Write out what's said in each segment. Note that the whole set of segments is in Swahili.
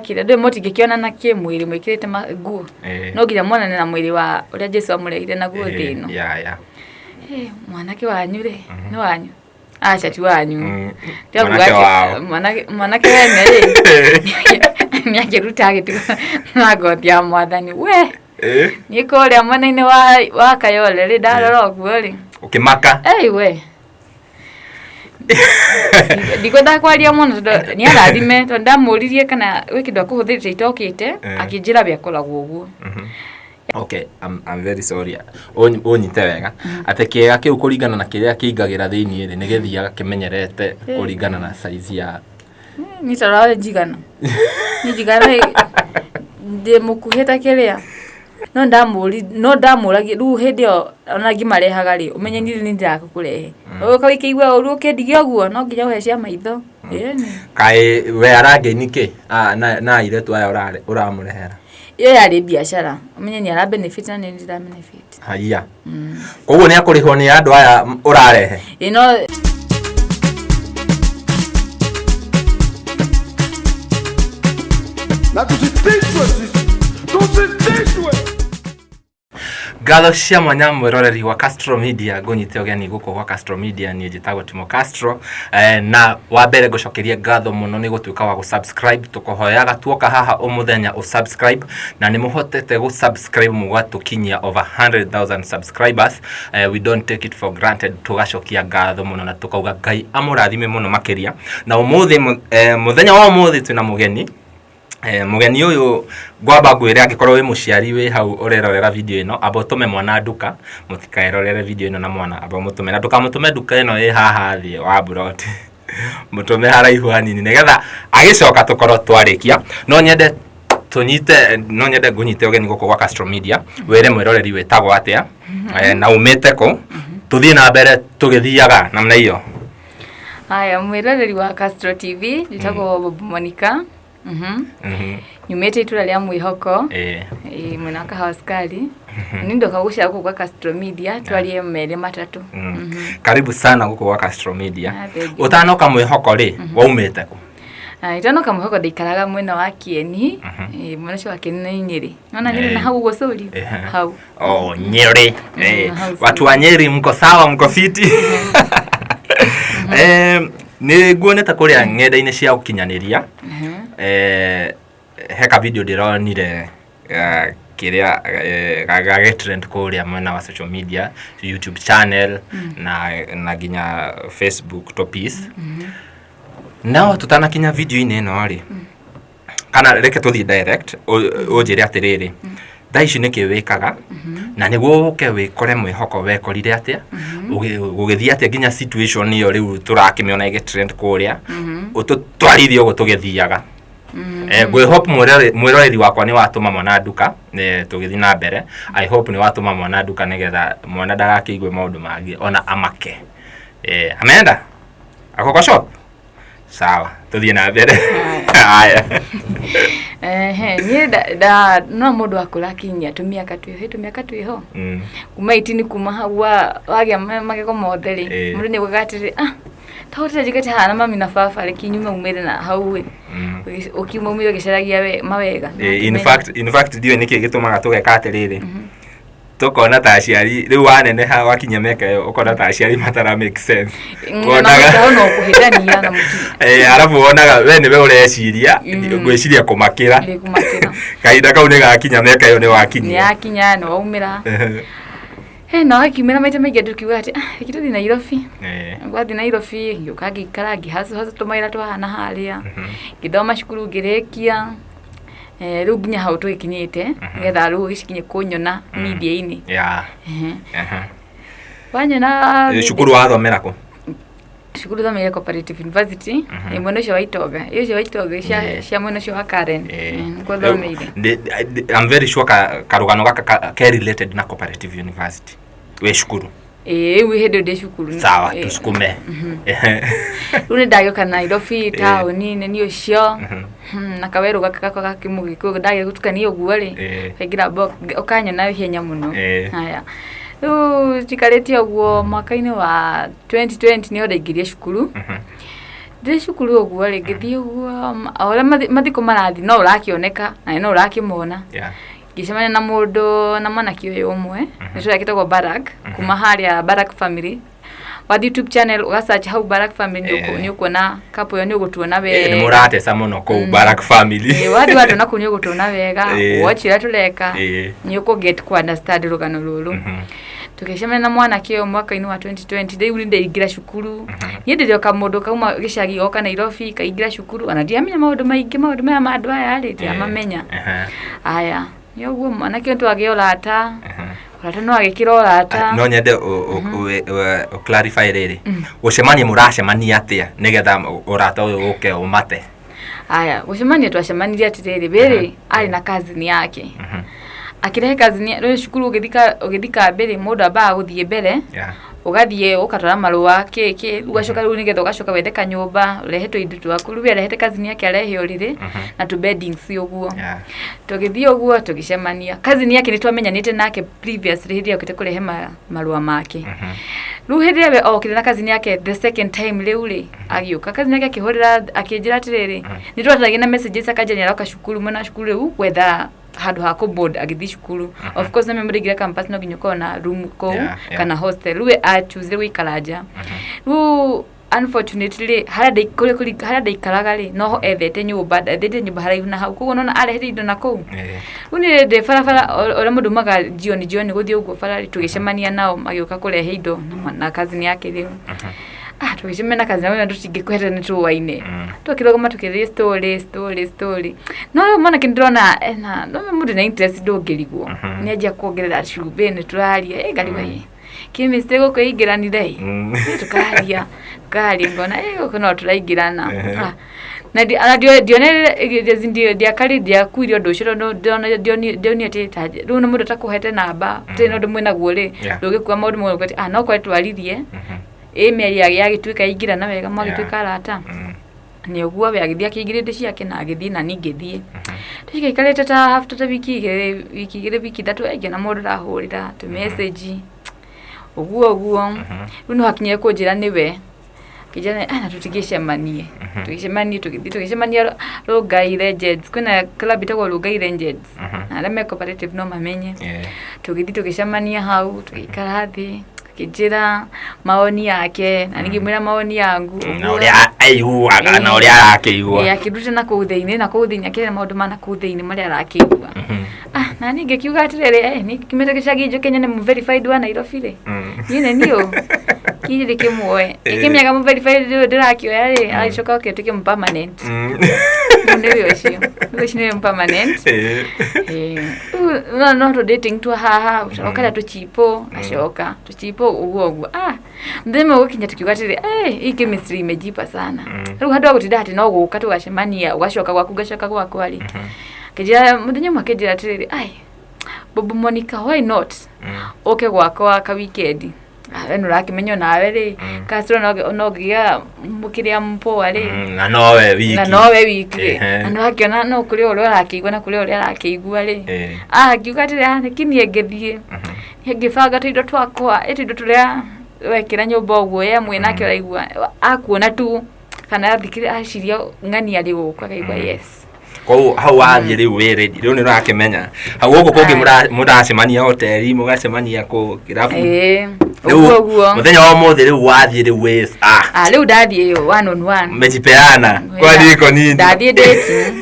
Kile ndio moti gikiona na kimwili mwikirite Nguo no nginya mwanane na mwili wa uria Jesu amureire na Nguo thino mwanake wanyu ri ni wanyu acha ti wanyu ndio mwanake wene ri ni akiruta gitu na goti ya mwathani we ni koria mwena-ini wa Kayole ri ndarora guo ri ukimaka we Ndikwenda kwaria muno ni arathime to ndamuririe kana wikindo akuhuthirite itokite akinjira bya koragwo uguo. Okay, I'm very sorry. Onyite wega. Ate kiega kiu kuringana na kiria kiingagira thiini ri ni githiaga kimenyerete kuringana na size ya ni tarawe jigana. Ni jigana de mukuheta kiria. No ndamuragie ru hindi o ona ngimarehaga ri umenye ni ndirakukurehe ukawikeigwa uru ukendigia uguo no nginya uhecia maitho kai we arangeni ki na Airitu aya uramurehera iyo yari biashara umenye ni ara benefit na ni ndira benefit haya koguo ni akurihwo ni andu aya urarehe ino na tusitishwe Gatho cia mwanya mwiroreri wa Castro Media ngonyite ogeni guko kwa Castro Media ni njitagwo Timo Castro na wa mbere ngucokeria ngatho muno ni gutuika wa gusubscribe tukohoyaga tuoka haha umuthenya usubscribe na ni muhotete gusubscribe mugwatukinyia over 100,000 subscribers. We don't take it for granted. Tugacokia ngatho muno na tukauga Ngai amurathime muno makiria na umuthi muthenya wa umuthi twina mugeni mugeni uyu gwamba gwire angikorwo wi muciari wi hau urerorera video ino abo tume mwana nduka mutikaerorere video ino na mwana abo mutume na nduka mutume nduka ino ĩ haha thĩ wa brot mutume haraihu hanini nigetha agicoka tukorwo twarikia no nyende ngunyite ogeni guko kwa Castro Media were mwiroreri wetagwo atia na umite ko tuthie na mbere tugithiaga namna hiyo. Haya, mwiroreri wa Castro TV litagwo Bobu Monica nyumete itura lia mwihoko mwena kahawaskari nindo kagusha huko kwa Castro Media twalie mere matatu. Karibu sana huko kwa Castro Media. Utanoka mwihoko ri waumete ko itanoka mwihoko ndikaraga mwena wa Kieni mwena cio wa Kieni na Nyeri nona Nyeri na hau gusuri hau Nyeri watu wa Nyeri mko sawa mko fiti ni nguoneta kuria ng'enda-ini cia ukinyaniria heka video ndironire kiria gaga trend kuria mwena wa social media YouTube channel na ginya Facebook topis nao tutanakinya video ine no ri kana reke tuthi direct ujire atiriri daici niki wikaga na niguo uke wikore mwihoko wekorire atia ugithia atia ginya situation iyo riu turakimiona ige trend kuria ututwarithio ugo tugithiaga we hope mwiroreri wakwa ni watuma mwana nduka tugithi na mbere. I hope ni watuma mwana nduka nigetha mwana ndagakiigwe maundu mangi ona amake amenda akoko shop sawa tuthie na mbere. Haya ni da no mundu akula kinya tumia katu iho kuma itini kuma hawa wage mageko motheri mundu ni gwagatiri tawotera jikati hana mami na fafa leki nyuma umere na hauwe ukima umire gicaragia we mawega in fact dio niki gitumaga tugeka atiriri tukona ta aciari riu wanene ha wakinya meka yo ukona ta aciari matara make sense wonaga no kuhitania na mutu arabu wonaga we niwe ureciria ngwiciria kumakira kaida kau ni gakinya meka yo ni wakinya ni akinya no umira no akimera maite mege tukiwa ati ikituthi Nairobi ngwathi Nairobi yukagi karagi hasu tumaira twahana haria githoma cukuru ngirekia riu nginya hau twikinyite getha riu gicikinye kunyona media-ini wanyona cukuru wathomera ko cukuru thomere Cooperative University mwena ucio wa Itoga iyo wa Itoga cia mwena ucio wa Karen kwa thomeire. I'm very sure karugano gaka related na Cooperative University we shukuru we hedo de shukuru sawa tusukume rune ndagioka Nairobi town ni ucio na kaweru gaka kimugiko ndage gutukania uguo ri kagira okanya nayo hinya muno. Haya tikareti uguo mwaka-ini wa 2020 niho ndaingirie shukuru Ndi cukuru uguo ri ngithii uguo ora mathiko marathi no urakioneka na no urakimona ngicemania na mundu na mwanaki uyu umwe niturakitagwo Barak kuma haria Barak family wa YouTube channel ugasearch hau Barak family ni ukuona kapo yo ni ugutuona wega ni murate samuno ko Barak family watu na kunyo gutuona wega watch ira tuleka ni uko get ku understand rugano ruru tukicemania na mwanaki uyu mwaka-ini wa 2020 ndai uri ndaigira cukuru ni ndirio kamundu kauma gicagi oka Nairobi kaigira cukuru ana ndiamenya maundu maingi maundu maya mandu aya ari amamenya aya ni uguo mwanaki ntu agiorata Rata no agikira orata no nyende o clarify riri ucemania muracemania atia nigetha orata uyu uke umate aya gucemania twacemanirie atiriri bere ari na kazini yake akirehe kazini ro cukuru ugithika mbere mundu aba guthie mbere ugathie ukatora marua keke ugacoka riu nigetha ugacoka wethe kanyumba urehetwo indo twaku riu arehete kazini yake arehe orire na tu beddings uguo tugithie uguo tugicemania kazini yake nitwamenyanite nake previously hindi okite kurehe marua make riu hindi we okire na kazini yake the second time riu ri agiuka kazini yake akihorera akinjira atiriri nitwataragia na messages akajania roka cukuru mwana cukuru riu wetha hadu hako board agithi cukuru of course na memory gira campus no ginyuko na room ko kana hostel ruwe a choose we karaja ru unfortunately harada ikaraga ri no ethete nyumba ethete nyumba haraihu na hau koguo nona arehete indo na kou uni de farafara ora mundu maga jioni guthie uguo farari tugicemania nao magioka kurehe indo na kazini yake riu tugicemena kazi nawe ndutingikwete ni tuwaine tukirogoma tukiri story no mwana kindrona na no mundu na interest ndongiriguo ni ajia kuongerera cube ni turaria ngari we kimiste go kuingiranire tukaria ngona no turaingirana na ndio dia kali dia kuirio nduciro no ndioni ati taje ru no mundu takuhete namba tino ndu mwina guori ndugikua maundu mwe kwati no kwa twaririe email ya gituika igira na wega mwagituika arata ni uguo we agithia kigirinde ciake na agithie na ningithie tukiikarete ta after wiki wiki thatu ege na mundu rahurira tu message uguo runo hakinye kunjira niwe kijana ana tutigicemanie tugicemania Rugai Legends kuna club itagwo Rugai Legends na reme cooperative no mamenye tugicemania hau tuikara thi kijira maoni yake na ningimwira maoni yangu na uria aiguaga na uria arakiigua akiruta na kutheini na kuthini akire maundu mana kuthini maria arakiigua na ningikiuga atirere ni kimete gicagi njo Kenya ni verified wa Nairobi ri yine niyo kiri kimwe ikimiaga mu verified ndirakioya ri alichoka oketike mu permanent ndio ucio ni permanent no to dating to haha ukala to chipo ashoka to chipo uguo ndeme ukinya tukiuga atiri iki mystery imejipa sana riu handu agutida ati no guka tugacemania ugashoka gwaku gashoka gwaku ari kijira muthenya makejira atiri Bobo Monica why not okay gwakwa ka weekend eno rakimenya nawe ri kasro no gia mukiria mpo ari na nowe wiki ano akiona no kuri uri arakigwa na kuri uri arakigwa ri akiuga atiri kini ngethie ngifanga tuindo twakwa etindo turia wekira nyumba uguo ye mwinake uraigua akuona tu kana thikire aciria ngani ari gukwa kaigwa yes ko hau athie riu ready riu ni rakimenya hau uguo kungi muracemania hoteli mugacemania ku kirabu uguo muthenya wa muthi riu wathie riu wes riu ndathie yo 1 on 1 mejipeana kwa riko nini ndathie date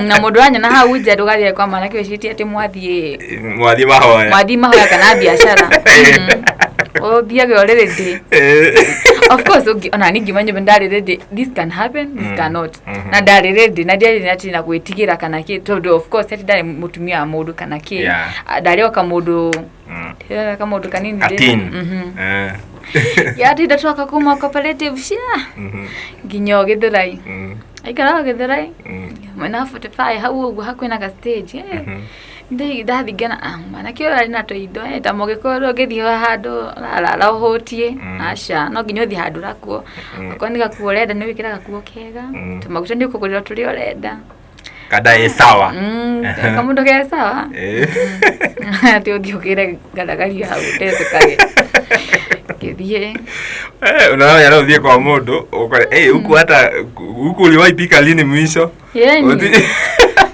na mundu anya na hau nja ndugarie kwa manake wicitie ati mwathie mahoya kana biashara thiage already of course ona ningi manyo ndari ready this can happen this cannot na ndari ready na ndari ati na gwitigira kana ki to of course ati ndari mutumia mundu kana ki ndari oka mundu kama mundu kanini ya ti ndatoka kuma cooperative cia ginyo githurai aikara githurai mwana 45 hau ugu hakwina ka stage ndathigana mana kio ari na toindo ta mogikoro ngithio handu la hotie asha no nginyo thi handu rakuo akonika kuorenda ni wikiraga kuo kega tumaguta ndi kugurira turi orenda kada sawa kamundo ke sawa ati othio kire gadagaria hau tesekage ngithie unaona yana uthie kwa mundu huku hata huku uliwaipika lini mwisho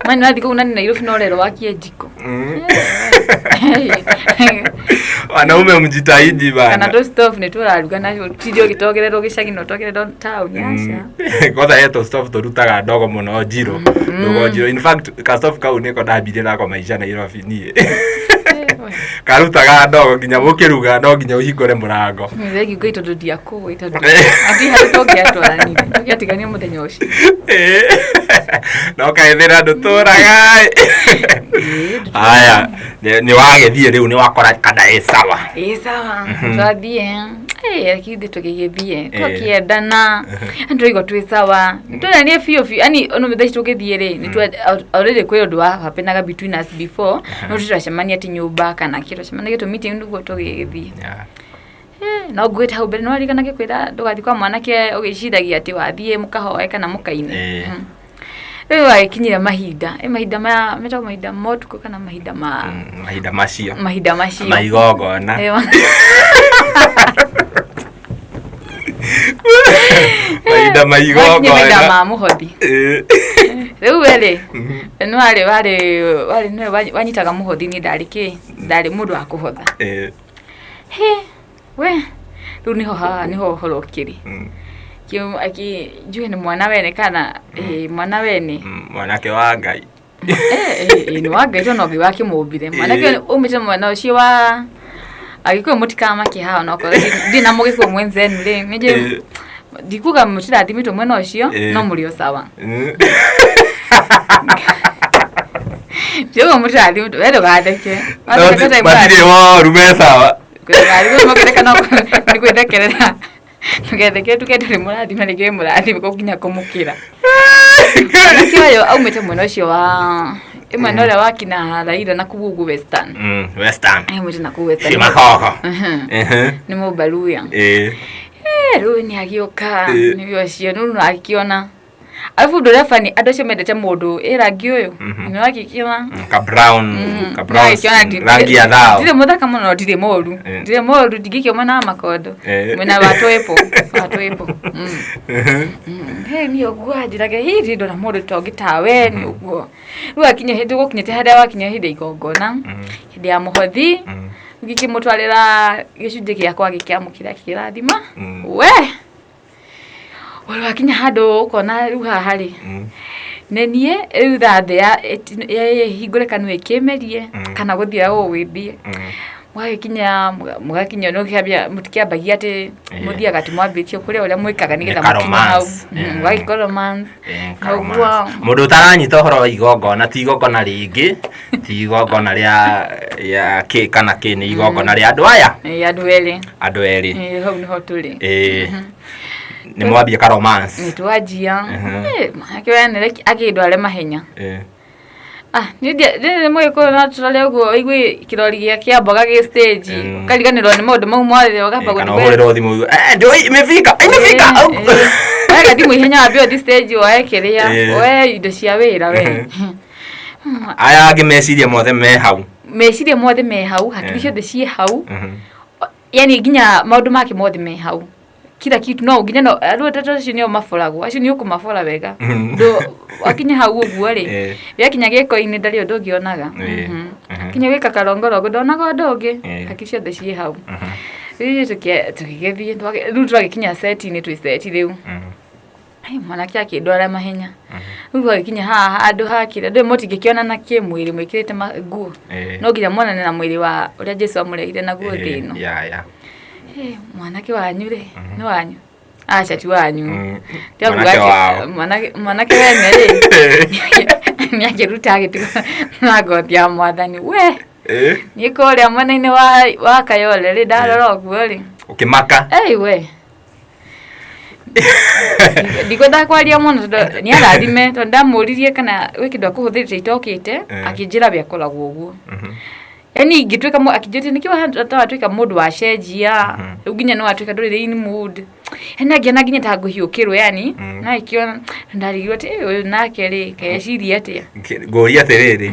mani wathi kuu nani Nairobi no rero wakie jiko wanaume mjitahidi bana kana to stove ni turaruga nacio tidio gitogerero gicagi no togerero town yasha kotha yeto stove to rutaga ndogo muno jiro ndogo jiro in fact ka stove kau niko ndambire nako maisha Nairobi nie karutaga ndogo nginya mukiruga no nginya uhingore murango thegi ngoito ndia ku ita ati hatoke atwarani tukiatigania muthenya ucio no kaethera nduturaga aya ni wagethie riu ni wakora kada sawa twathie akithie tukigithie tukiendana ndoigo twi sawa ndonanie fio yani ono methaici tukithie ri ni tu already kwe undu wa hapenaga between us before no turacemania ati nyumba kana kiro cemania gitu meeting ndugo tugithie no gwita hau mbere no arigana gikwira ndugathi kwa mwanake ugiciragia ati wathie mukahoe kana mukaine riu akinyira mahinda mahinda ma metago mahinda motuko kana mahinda macio maigogona mahinda ma muhothi riu wele no wale wanyitaga muhothi ni ndari mundu wa kuhotha we riu niho horokiri kio jue ni mwana wene kana mwana wene mwanake wa Ngai ni wa Ngai to no gi wake mubire mwanake umite mwana ucio wa agikuwa Mutikamakia hao no ko ndina mugikuwa mwenzenu ri nije ndikuga mutira thimito mwena ucio no murio sawa Jogo mutira thimito wero gatheke matire wo rume sawa kwari mo kereka no ni kwethekerera tugetheke tukendere murathi na nige murathi ko kinya kumukira kiyo aumete mwena ucio wa imwe nore wakina Raila na kugugu western imwe na kugugu western simakoko ni mubaluya rũĩ nĩ agĩũka nĩguo cio nũnũ akiona alafu ndorefani adocio mendete mũndũ rangi ũyũ nĩ wakikiona ka brown rangi ya thao ndire muthaka mũno ndire mũru ndingĩkio mwena wa makondo mwena wa twepo nĩ ũguo njĩrage hihi ndona mũndũ tongi tawe nĩ ũguo rĩu akinya hĩndĩ gũkinyĩte harĩa wakinya hĩndĩ igongona hĩndĩ ya mũhothi ngikimutwarira gicunjĩ gĩakwa gĩkĩamũkĩra kĩrathima we wakinya handũ ukona rĩu haha rĩ nenie rĩu thathe ya hingũre kanua ĩkĩmerie kana gũthia gũgwĩthie mwakinya mugakinya no kiambia mutikiambagia ati muthia gati mwambĩtio kũrĩa ũrĩa mwĩkaga nĩgetha mũkinya hau mwagĩko romance mũndũ ũtaranyita ũhoro wa igongona ti igongona rĩngĩ ti igongona rĩa kana nĩ igongona rĩa andũ aya andũ erĩ hau nĩho tũrĩ nĩ mwambia ka romance nĩ twajia akĩwene akĩndware mahenya nĩ mwĩkũrũ na tũrarĩa ũguo igwe kĩrori gĩa mboga gĩ stage kariganĩrwo nĩ maũndũ mau mothe ũgamba gũthĩ ũhũrĩrwo thimũ imefika wega thimũ ihenya wambia ũthi stage woe kĩrĩa woe indo cia wĩra we aya angĩ meciria mothe me hau hakiri ciothe ciĩ hau yani nginya maũndũ make mothe me hau kila kitu no nginya no watoto acio nĩo maboragwo acio nĩ ũkũmabora wega ndo wakinya hau ũguo rĩ yakinya gĩko-inĩ ndarĩ ũndũ ũngĩonaga kinya gĩka karongorongo ndonaga ũndũ ũngĩ hakiri ciothe ciĩ hau rĩu tũgĩgĩthiĩ rĩu twagĩkinya seti-inĩ twĩ seti rĩu mwanake akĩndwara mahenya rĩu twagĩkinya haha handũ hakĩrĩa ndũĩ mũtingĩkĩonana kĩmwĩrĩ mwĩkĩrĩte nguo no nginya muonane na mwĩrĩ wa ũrĩa Jesũ amũrehire naguo thĩ ĩno mwanake wanyu rĩ nĩ wanyu acha ti wanyu mwanake wene rĩ nĩakĩruta agĩtiga na ngothi ya mwathani we nĩ kũrĩa mwena-inĩ wa Kayole rĩ ndarora ũguo rĩ ũkĩmaka we ndikwenda kwaria mũno tondũ nĩ arathime tondũ ndamũririe kana gwĩ kĩndũ akũhũthĩrĩte itokĩte akĩnjĩra bĩakoragwo ũguo yani ngĩtuĩka akĩnjĩtie nĩkĩo atawatuĩka mũndũ wa cenjia rĩu nginya no atuĩka ndũrĩ in mood yani angĩona nginya ta ngũhiũkĩrwo yani na ikĩona ndarigirwo atĩ ũyũ nake rĩ keciria atĩa ngũria atĩrĩrĩ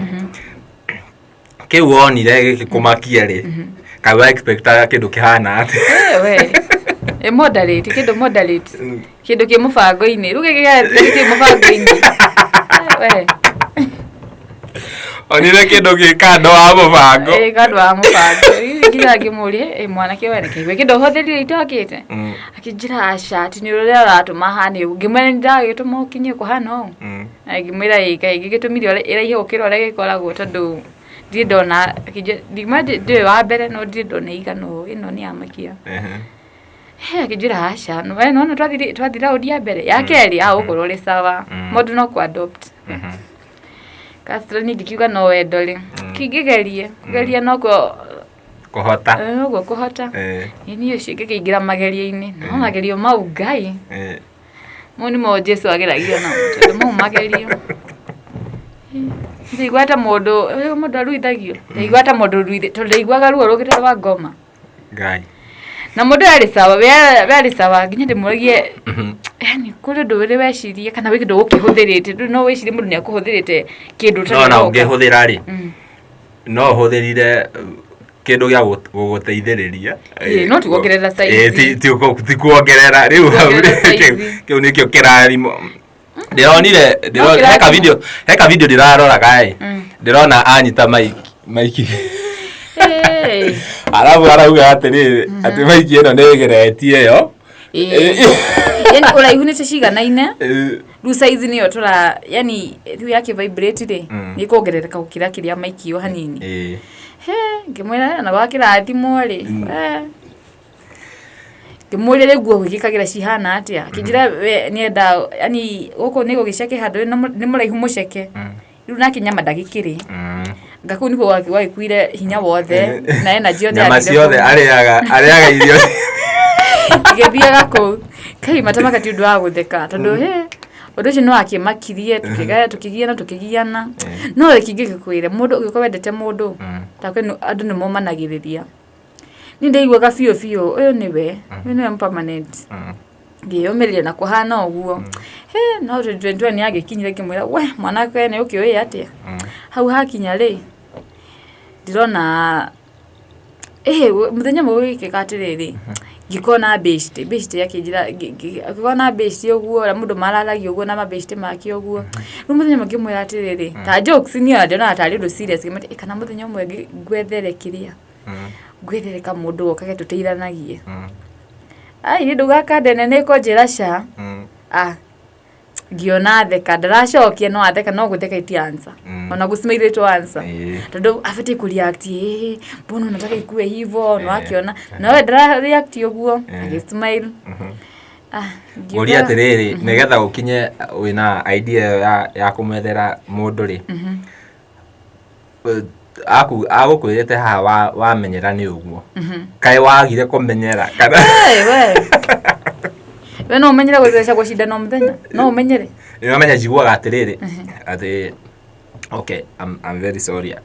kĩu wonire gĩkĩkũmakia rĩ kawa expecta kindu kihana we moderate kindu moderate kindu ki mubango-ini ruge ki mubango-ini we onire kindu ki kando wa mubango kando wa mubango ngira ngimurie mwana ki wene kiwe kindu hotherio itokite akinjira ashati ni uria aratuma hani ngimwene ndagituma ukinye kuhana o ngimwira ika gitumire iraihe ukira uria gikoragwo tondu ndi ndona ndi wa mbere no ndi ndona igano ino ni amakia akijira aca no twathira udia mbere ya keri ukorwo ri sawa mundu no ku adopt Castro ni dikiuga no wendole kigegerie kugeria no kuhota no kuhota ni yo shike kigira mageria-ini no magerio mau ngai moni mo Jesu ageragia na mo magerio ndigwata mundu aruithagio ndigwata mundu ruithe tondu ndigwaga ruo rugita rwa ngoma ngai na mundu ari sawa nginya ndimuragie yani kuri nduri wecirie kana wi kindu ukihũthĩrĩte no wecirie mundu ni akuhũthĩrĩte kindu tari no ngihũthĩra ri no hũthĩrire kindu gya guguteithĩrĩria no tuongerera size ti kuongerera riu hau kiu nikio kirarimo ndironire heka video ndirarora gai ndirona anyita maiki arauga atiriri ati maiki ino nigeretie yo yani uraihu ni ciganaine ru size niyo tura yani ru yake vibrate ri ni kuongerereka gukira kiria maiki yo hanini ngimwira na gwakira thimo ri ngimwirire Nguo gwikikagira cihana atia kinjira nienda yani guko ni gugiceke handu ni muraihu muceke ru nakinya madagikiri ngaku niguo waikuire hinya wothe na energy yothe nyama ciothe ariaga irio igithiaga ku kai matamaka ti undu wa gutheka tondu undu ucio no akimakirie tukigiana no ikingikuire mundu ugiko wendete mundu ta kwenu andu ni momanagiriria ni ndaiguaga biu uyu niwe permanent ngiyumiria na kuhana uguo no 2020 ni agikinyire kimwira we mwana kwa ni ukioi atia hau hakinya ri ndirona muthenya mwiki katiriri ngikona best yake njira ngikona best uguo ra mundu mararagia uguo na mabest make uguo muthenya ngimwira atiriri ta jokes ni ndona atari undu serious ngimati kana muthenya umwe ngwethere kiria ngwethere ka mundu okage tuteiranagie ai ni ndugaka ndene ni ko njira sha ngiona theka ndaracokia no atheka no gutheka iti answer ona gusimile to answer tondu afite ku react mbona unataka ikue hivyo no akiona no ndara react uguo agismile Guria atiriri nigetha ukinye wina idea ya kumwethera mundu ri agukwirite ha wamenyera ni uguo kai wagire kumenyera kana we no umenyere gutheca gucinda no muthenya no umenyere no menya jiguaga atiriri ati okay I'm very sorry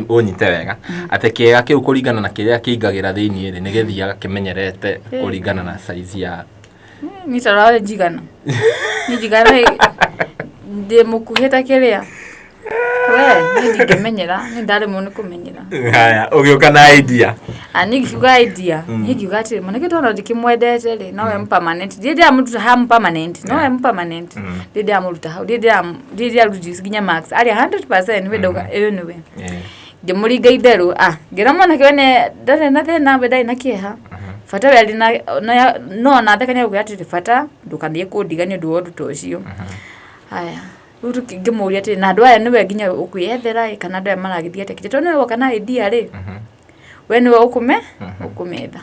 onyite wega ati kiega kiu kuringana na kiria kiingagira thiini ri nigithiaga kimenyerete kuringana na size ya ni tarawe jigana ni jigana de mukuheta kiria we ni ndimenyera ni ndari mu nikumenyera haya ugioka na idea nikiuga idea nikiuga ati manake tona ndikimwendete ri no permanent ndidi amutu ha permanent no permanent ndidi amuruta ha ndidi aruji ginya max ari 100% wedoga niwe ndimuriga itheru ngira mwana kione ndare na thena bedai na kiha fata wali no na thekanya ugati fata ndukandie kudigania ndu wondu tocio haya uru ngimuria ati na andu aya niwe nginya ukwiyethera kana andu aya maragithia ati kito niwe kana idea ri we niwe ukumetha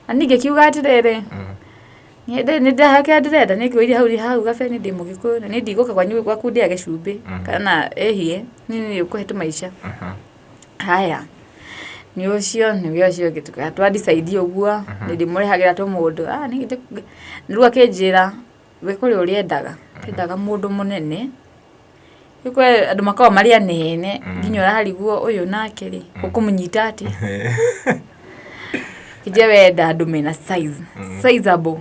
ani ngikiuga atiriri ni ndahake ndirenda nikiwiri hau gabe ni ndimugikuyu na ni ndiguka kwa nyugu gwaku ndiage cumbi kana ehie ni ukuhetu maisha haya ni ucio gituka twadisaidie uguo ni ndimurihagira to mundu ni ndirua kinjira we kuri uriendaga tindaga mundu munene ikwe andu makawa maria nene nginya urariguo uyu nake ri ukumunyita ati kije wenda andu mena size sizeable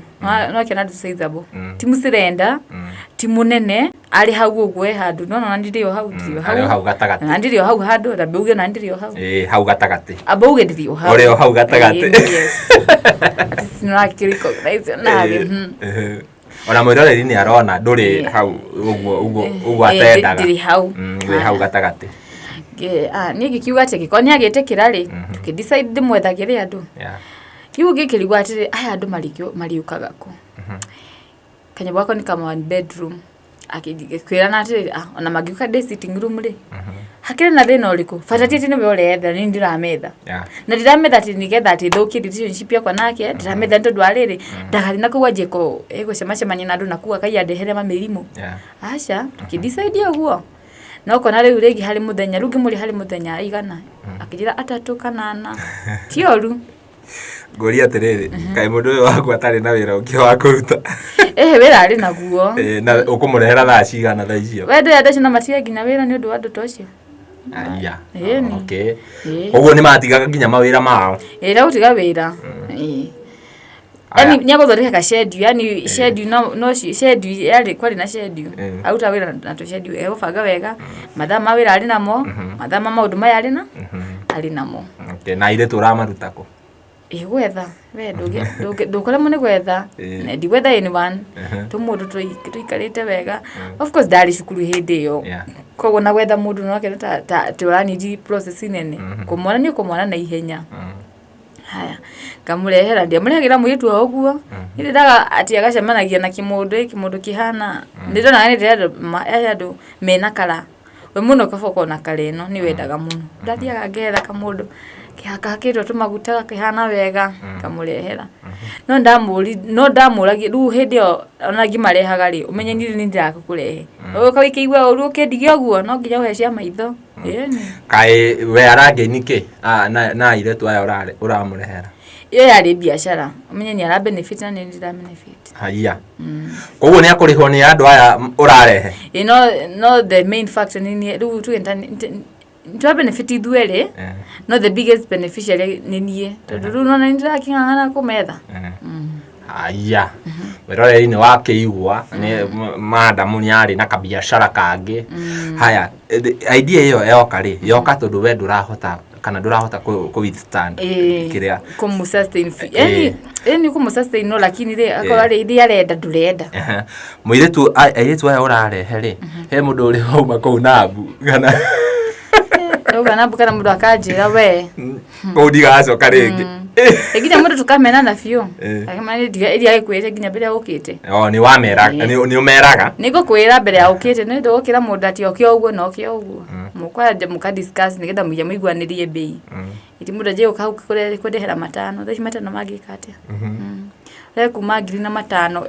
no kena andu sizeable timu sirenda timu nene ari hau ogwe handu no na ndirio hau dio hau gatagati na ndirio hau handu na beuge na ndirio hau hau gatagati abauge ndirio hau ore hau gatagati yes sino recognize na ona mwiroreri ni arona nduri hau uguo atendaga ndiri hau hau gatagati ni gikiuga ati gikoni agite kirari tukidecide ndimwethagire andu kiugo gikirigwa ati aya andu mariukaga ku kanya bwako ni kama one bedroom akikwirana ati ona magiuka de sitting room ri hakire na thina uriku fatati ati niwe uretha ni ndirametha na ndirametha ati nigetha ati thoki relationship yakwa nake ndirametha ntondu ariri ndagari na kuwa jeko gucemacemania na andu na kuwa kai andehere mamirimu acha tukidecide uguo no kona riu rigi hari muthenya rugi muri hari muthenya igana akijira atatu kanana tioru ngoria atiriri kai mundu uyu wakwa atari na wira ungi wa kuruta wira ari naguo na ukumurehera thaa cigana thaa icio wende andu na matige nginya wira ni undu wa andu tocio aya okay uguo ni matigaga nginya mawira mao ra utiga wira yani nyagothoreka ka schedule yani schedule no schedule yari kwali na schedule auta wira na to schedule ugabanga wega mathaa mawira ari namo mathaa maundu maya ari na ari namo okay na ile turamarutako gwetha we ndukore mune gwetha na ndi gwetha anyone tumundu tuikarite wega of course dari cukuru hindi yo kogo na gwetha mundu no kenda ta turani di process nene kumona na ihenya haya kamurehera ndia murehagira mwitu oguo ndidaga ati agacemanagia na kimundu kihana ndidona ni ndio mena kala we muno kaboko na kaleno ni wendaga muno ndathiaga ngetha kamundu kihakakirwo tumaguta kihana wega kamurehera no ndamuragia ru hindi ona ngimarehaga ri umenye ni ndirakukurehe ukawikeigwa uru ukendigia guo no nginya uhecia maitho kai we arange nike na Airitu aya uramurehera iyo yari biashara umenye ni ara benefit na ni ndira benefit haya koguo ni akurihwo ni andu aya urarehe no the main factor ni ru tu to benefit ithuere no the biggest beneficiary ni nie tondu no na ndira king'ang'ana kumetha haya werore ni wake igwa ni madam ni ari na kabiashara kangi haya idea hiyo yoka tondu we ndurahota kana ndurahota ku withstand kiria kumu sustain yani kumu sustain no lakini ri akora ri idea renda ndurenda Airitu aya urarehe ri he mundu uri hauma ku nabu kana nabu kana mundu akajira we ndigacoka ringi eginya mundu tukamena na fio akamani iria ikwete ginya mbere ukite ni wameraga ni umeraga niko kwira mbere ya ukite ni ndo ukira mundu ati okio uguo no okio uguo mukwaje muka discuss nigetha muya muigwanirie bei iti mundu je ukau kudehera matano thaci matano magikate le kuma ngiri na matano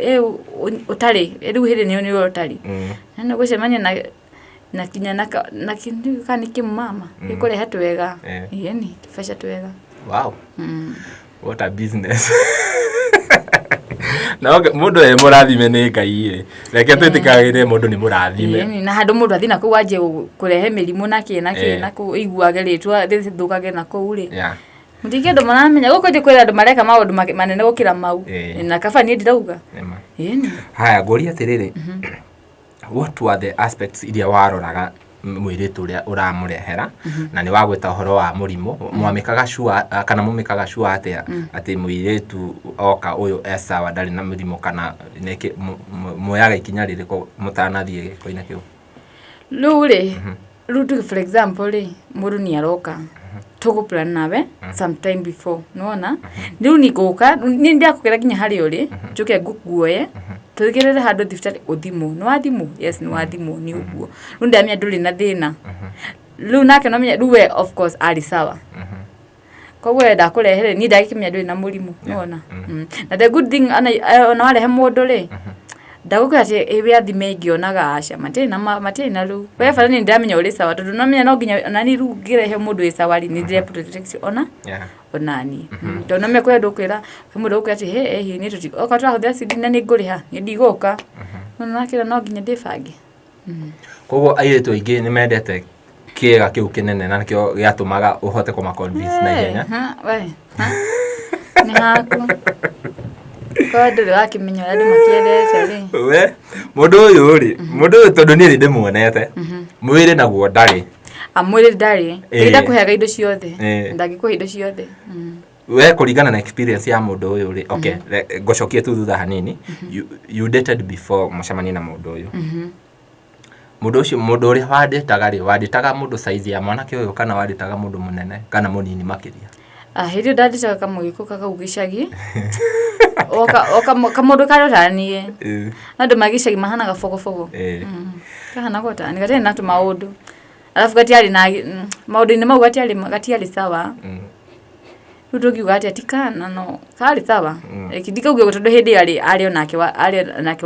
utari riu hiri ni utari nani gucemania na kinya na kindu kani kimama ikore hatu wega yani tufasha tuwega wow what a business na mundu murathime ni Ngai reke twitikagire mundu ni murathime na handu mundu athina ku waje kurehe mirimu na kina ku iguage ritwa thukage na ku ri mutige ndo manamenya guko je kwira ndo mareka maundu manene gukira mau na kafani ndirauga haya ngoria tiriri what were the aspects iria waroraga Airitu uria uramurehera na ni wagweta horo wa murimo mwamikaga shua kana mumikaga shua atia ati Airitu oka uyu esawa ndari na murimo kana niki moyaga ikinya ririko mutanathie gikoina kiu lure rutu for example ri muru ni aroka tugo plan nawe sometime before nona ndiu nikuka ni ndia kukira kinya hari uri njuke nguguoye tugerere handu thiftari uthimu no athimu yes no athimu ni uguo runda mia nduri na thina lu nake no mia duwe of course ali sawa kowe da kurehere ni ndakimya nduri na murimu nona na the good thing ona wale he mundu ri ndaguka ati ewe athime ngionaga aca matiri na ru we fara ni ndamenya uri sawa tondu no menya no nginya nani ru ngirehe mundu wi sawa ri ni ndire protection onani tondu me kwenda kwira mundu ukira ati he ni tuti okatwa huthia sidina ni nguriha ni ndiguka nakira no nginya ndifange koguo Airitu aingi ni mendete Kiiga kiu kinene na nikio giatumaga uhote kuma convince na ihenya Nĩ haku. Kwa ndũrĩ wakĩmenya ũrĩa andũ makĩendete rĩ. We mũndũ ũyũ rĩ, mũndũ ũyũ tondũ niĩ ndĩmuonete. Mwĩrĩ naguo ndarĩ. Mwĩrĩ ndarĩ. Nĩnda kũheaga indo ciothe. Ndangĩkũhe indo ciothe. We kũringana na experience ya mũndũ ũyũ rĩ, okay, ngocokie tu thutha hanini. You dated before mũcemanie na mũndũ ũyũ. Mũndũ ũcio mũndũ ũrĩa wandĩtaga rĩ, wandĩtaga mũndũ size ya mwanake ũyũ kana wandĩtaga mũndũ mũnene kana mũnini makĩria? Hĩndĩ ndandĩtaga kamũgĩkũ kau gĩcagi. Kamũndũ karotanie. Andũ magĩcagi mahana gabogobogo. Kahana gota, ni gatene na tũmaũndũ. Alafu gatiarĩ na maũndũ-inĩ mau gatiarĩ sawa. Tukiuga ati atikana no kari sawa. Kidikauge tondũ hĩndĩ arĩ onake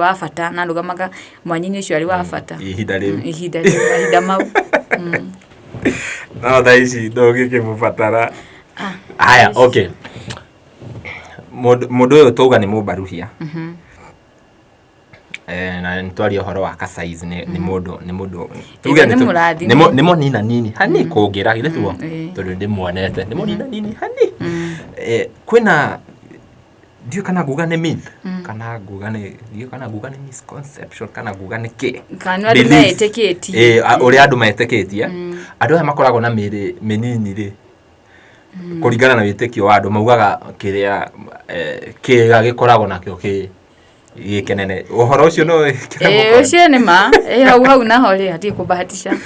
wa bata na ndugamaga mwanyinĩ ũcio arĩ wa bata. Ihinda mau. No thaa ici ndũngĩkĩmũbatara. Haya, okay. Mũndũ ũyũ tũuga nĩ mũmbaruhia. Na nitwaria ũhoro wa ka size nĩ mũndũ tuge nĩ mũnina nini hani kũngĩra githĩtuo tondũ ndĩmuonete nĩ mũnina nini hani kwĩna ndio kana nguga nĩ myth kana nguga nĩ misconception kana nguga nĩ kĩ kana andũ metĩkĩtie ũrĩa andũ metĩkĩtie andũ aya makoragwo na mĩĩrĩ mĩnini rĩ kũringana na wĩtĩkio wa andũ maugaga kĩrĩa kĩga gĩkoragwo nakĩo gĩkenene ũhoro ũcio no ũcio nĩ ma hau naho rĩ hatirĩ kũbahatisha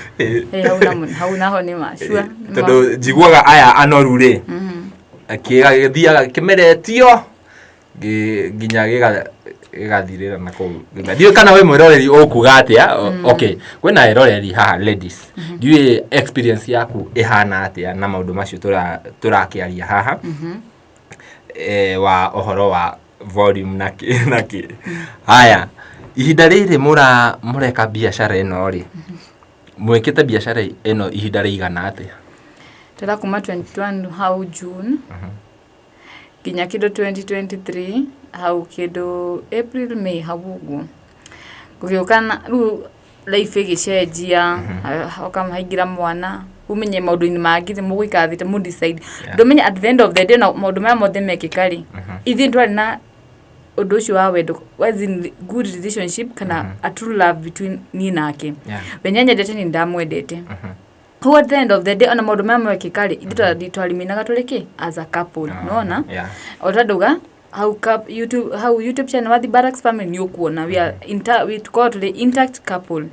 hau naho nĩ ma sure tondũ njiguaga aya anoru rĩ kĩga gĩthiaga kĩmeretio nginya gĩgathirĩra na kũu ndiũ kana we mwĩroreri ũkuga atĩa okay kwĩna eroreri haha ladies ndiũ experience yaku ĩhana atĩa na maũndũ macio tũrakĩaria haha wa ũhoro wa volume naki haya ihinda rĩrĩ mũreka biashara ĩno rĩ mwĩkĩte biashara ĩno ihinda rĩigana atĩa tera kuma 2021 hau June kinya kido 2023 hau kido April May hau guo gũgĩũkana rĩu life ĩgĩcenjia ũkamũhaingĩra mwana umenye maũndũ-inĩ mangĩ mũgũikathite mu decide ndũmenye at the end of the day maũndũ maya mothe mekĩka rĩ ithuĩ ndwarĩ na ũndũ ũcio wa wendo was in good relationship kana a true love between niĩ nake wenye nyendete ni ndamwendete who at the end of the day ona maũndũ maya mekĩka rĩ ithuĩ twariminaga tũrĩ kĩ as a couple unaona otaduga how YouTube channel wa the Barracks family ni ukuona we call it intact couple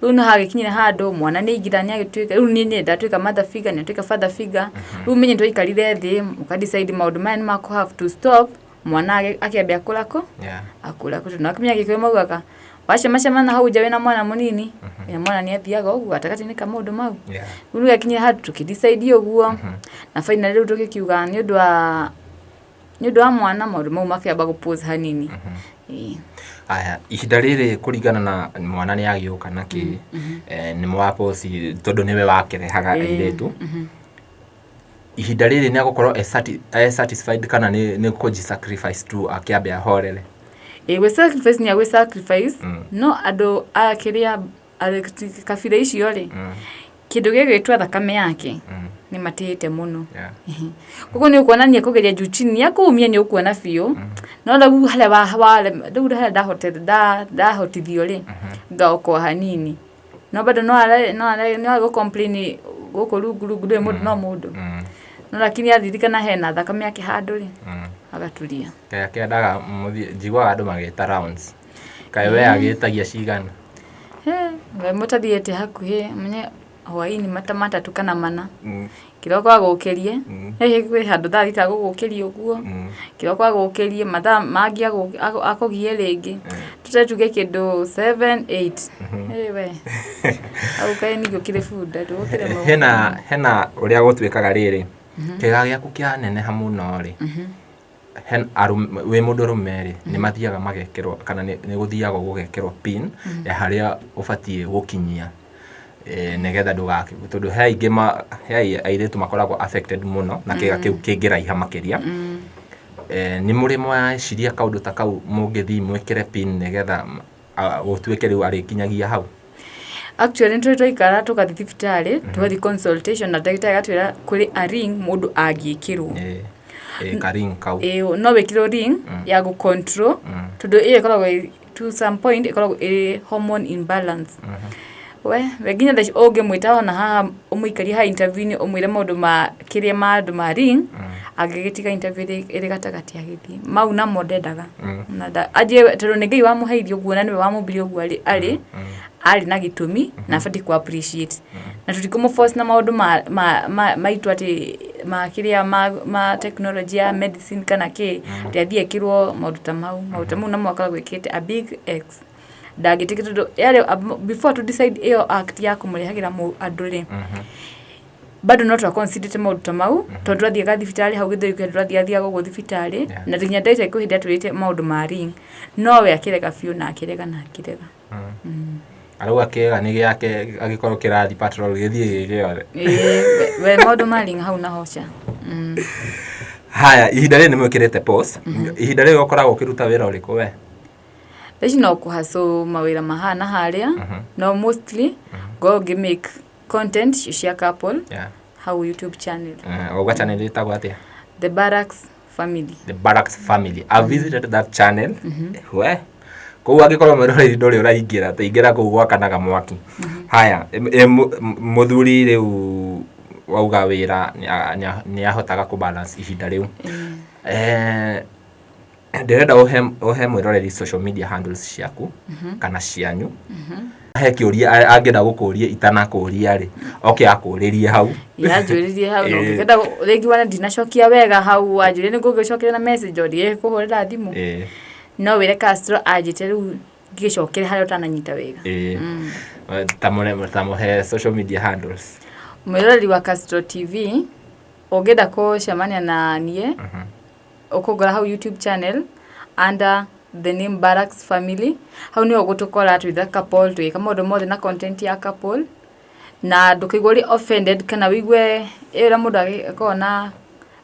rĩu nĩ hagĩkinyire handũ mwana nĩ igithania agĩtuĩka rĩu niĩ ndatuĩka mother figure nĩ atuĩka father figure rĩu menye twaikarire thĩ mũkadecide maũndũ maya nĩ have to stop mwana akĩambia kũrako akũrako tondũ akĩmenya gĩkĩrĩ maugaga wacemacemana hau nja wĩna mwana mũnini na mwana nĩ athiaga ũguo gatagatĩ-inĩ ka maũndũ mau rĩu gĩakinyire handũ tũkĩdecide ũguo na finally rĩu tũgĩkiuga nĩ ũndũ wa mwana maũndũ mau makĩamba gũpause hanini aya ihinda rĩrĩ kũringana na mwana nĩ agĩũka nakĩ nĩ mwapause tondũ nĩwe wakĩrehaga airĩtu ihinda rĩrĩ nĩ agũkorwo satisfied kana nĩ kũji-sacrifice tu akĩambia ahorere we sacrifice ni agwe sacrifice no andũ akĩrĩa kabira icio rĩ kĩndũ gĩgwĩtwa thakame yake nĩ matĩte mũno koguo nĩ ũkuonania kũgeria juu chini yakũumia nĩ ũkuona biũ no rĩu harĩa ndahotithio rĩ ngaokoa hanini no bado no complain gũkũ rungu ndĩ mũndũ no mũndũ no lakini athirikana hena thakame yake handũ rĩ agatulia kĩendaga njiguaga andũ magĩta rounds kaĩ we agĩtagia cigana ngai mũtathiĩte hakuhĩ menye hwaĩ-inĩ matatũ kana mana kĩroko agũkĩrie kwĩ handũ thaa thita agũgũkĩrie ũguo kĩroko agũkĩrie mathaa mangĩ akũgie rĩngĩ tũtetuge kĩndũ 7-8 we au kaĩ nĩguo kĩrĩ bunda ndũgũkĩre hena ũrĩa gũtuĩkaga rĩrĩ kĩga gĩaku kĩaneneha mũno rĩ wĩ mũndũ rũme rĩ nĩ mathiaga magekĩrwo kana nĩ gũthiaga gũgekĩrwo pin ya harĩa ũbatiĩ gũkinyia negetha ndũgakĩgwe tondũ he airĩtu makoragwo affected mũno na kĩga kĩu kĩngĩraiha makĩria nĩ mũrĩ mweciria kaũndũ ta kau mũngĩthiĩ mwĩkĩre pin negetha gũtuĩke rĩu arĩkinyagia hau actually nĩ twaikara tũgathiĩ thibitarĩ tũgathiĩ consultation na ndagĩtarĩ agatwĩra kũrĩ a ring mũndũ angĩkĩrwo ka ring kau no wekiro ring ya go control todo ikoragwo to some point ikoragwo hormone imbalance weginya dash oge mwitaho na haha umuikari ha interview umwire maundu ma kiria maundu ma ring agigitika interview iri gatagati agithii mau na modendaga na aje tero ngai wa muhairio guona niwe wa mubiri ogwo ali na gitumi na fati ku appreciate na tutikomo force na maundu maitu ati makiria ma technology ya medicine kana ke ndiathie kirwo maundu mau na mwakala gwikite a big X ndagitikito yale before to decide iyo act ya kumurehagira mu andure bado no to consider te maundu mau tondu athie ga thibitari hau githoi kwendwa athia go thibitari na rinya ndaita ikuhinda turite maundu ma ring no we akirega fiu na akirega arauga kega ni giake agikorwo kirathi patrol githie giore we maundu ma ring hau na hocha haya ihinda ri ni mwikirite pause ihinda ri ukoragwo kiruta wira uriku we There's no kuhaso mawira mahana haria no mostly go make content share couple how YouTube channel what channel itagwo atia The Barracks Family I visited that channel we ko agikorwo merore ndori uraingira taingira ko gwakanaga mwaki haya muthuri riu wauga wira ni ahotaga ku balance ihinda riu ndirenda uhe mwiroreri social media handles ciaku kana cianyu he kiuria angenda gukuria itanakuria ri akuririe hau njuririe hau no ngenda regi wana ndinacokia wega hau wanjire ni ngugicokera na message odi kuhurira thimu no wire Castro ajite riu ngicokere haria utananyita wega tamuhe social media handles mwiroreri wa Castro TV ogenda ko shamania na nie okogora hau YouTube channel under the name Barracks Family hau ni ogutukora with a couple to kama ndo mothe na content ya couple na ndukigori offended kana wigwe era mundu akona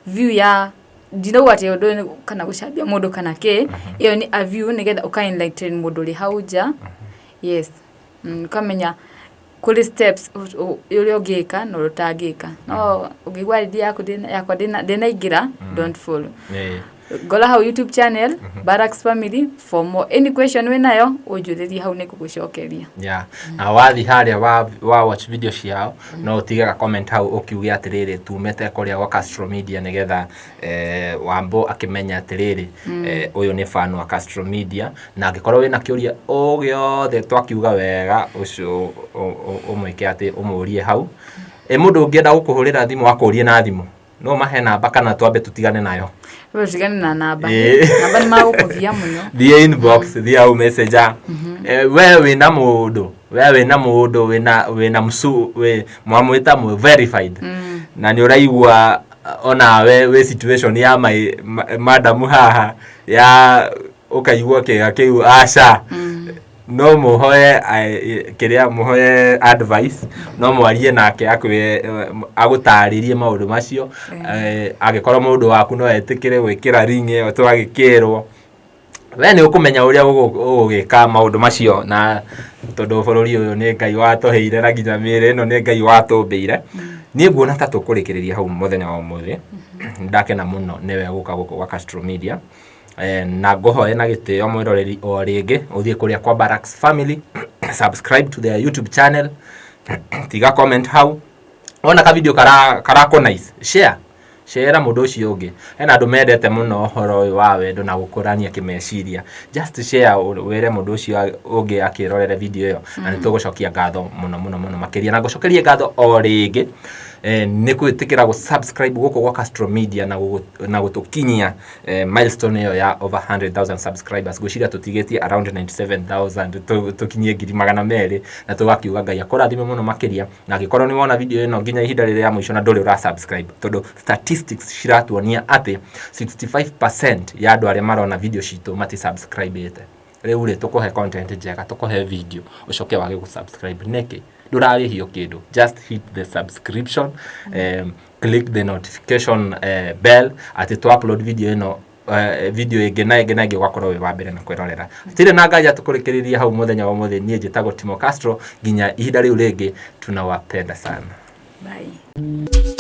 view ya ndino wate odo kana gucambia mundu kana ke iyo ni a view nigetha ukaenlighten mundu ri hauja yes kamenya kuli steps yule ogeka no rutagika no ugigwa idea yako dena igira don't follow gola hau YouTube channel Barracks Family for more any question we nayo ujuririe hau ne kugucokeria na wathi haria wa watch video ciao no utiga comment hau ukiugia atiriri tumete kuria wa Castro Media nigetha wambo akimenya atiriri uyu ni fan wa Castro Media na angikorwo wina kiuria o giothe twakiuga wega ucio umwike ati umurie hau mundu ungienda gukuhurira thimu akurie na thimu no mahe namba kana twambe tutigane nayo tutigane na namba namba ni magukuvia muno the inbox the au messenger wewe na mundu wina msu we mwamwita mu verified na ni uraigwa ona we situation ya madam haha ya ukaigwa kega kiu asha no muhoye kiria muhoye advice no mwarie nake akwe agutaririe maundu macio agikorwo mundu waku no etikire gwikira ring iyo twagikirwo we ni ukumenya uria ugika maundu macio na tondu bururi uyu ni ngai watoheire na nginya mire no ni ngai watumbeire ni nguona ta tukurikiria hau muthenya wa muthi ndakena muno niwe guka guku wa Castro Media na ngohoe na gitio mwiroreri o ringi uthie kuria kwa Barracks Family subscribe to their YouTube channel tiga comment hau ona ka video karako nice share mundu ucio ungi ena andu mendete muno horo uyu wa wendo na gukurania kimeciria just share wire mundu ucio ungi akirorere video iyo na nitugucokia ngatho muno makiria na gucokeria ngatho o ringi ni kwitikira gu subscribe guko kwa Castro Media na gutukinyia milestone yo ya over 100,000 subscribers gushira tutigetie around 97,000 tukinyie 200 na tugakiuga ngai akurathime muno makiria na gikorwo ni wona video ino nginya ihinda rire ya mwisho na nduri ura subscribe todo statistics shiratuonia ati 65% ya andu aria marona video citu mati subscribe ite riu ri tukuhe content njega tukuhe video ucoke wage gu subscribe neki durari hiyo kidu just hit the subscription click the notification bell ati to upload video ino video igena gwakorwo we wambere na kwirorera tire na ngaja tukurikiriria hau muthenya wa muthi nie njitagwo Timo Castro nginya ihinda riu ringi tunawapenda sana bye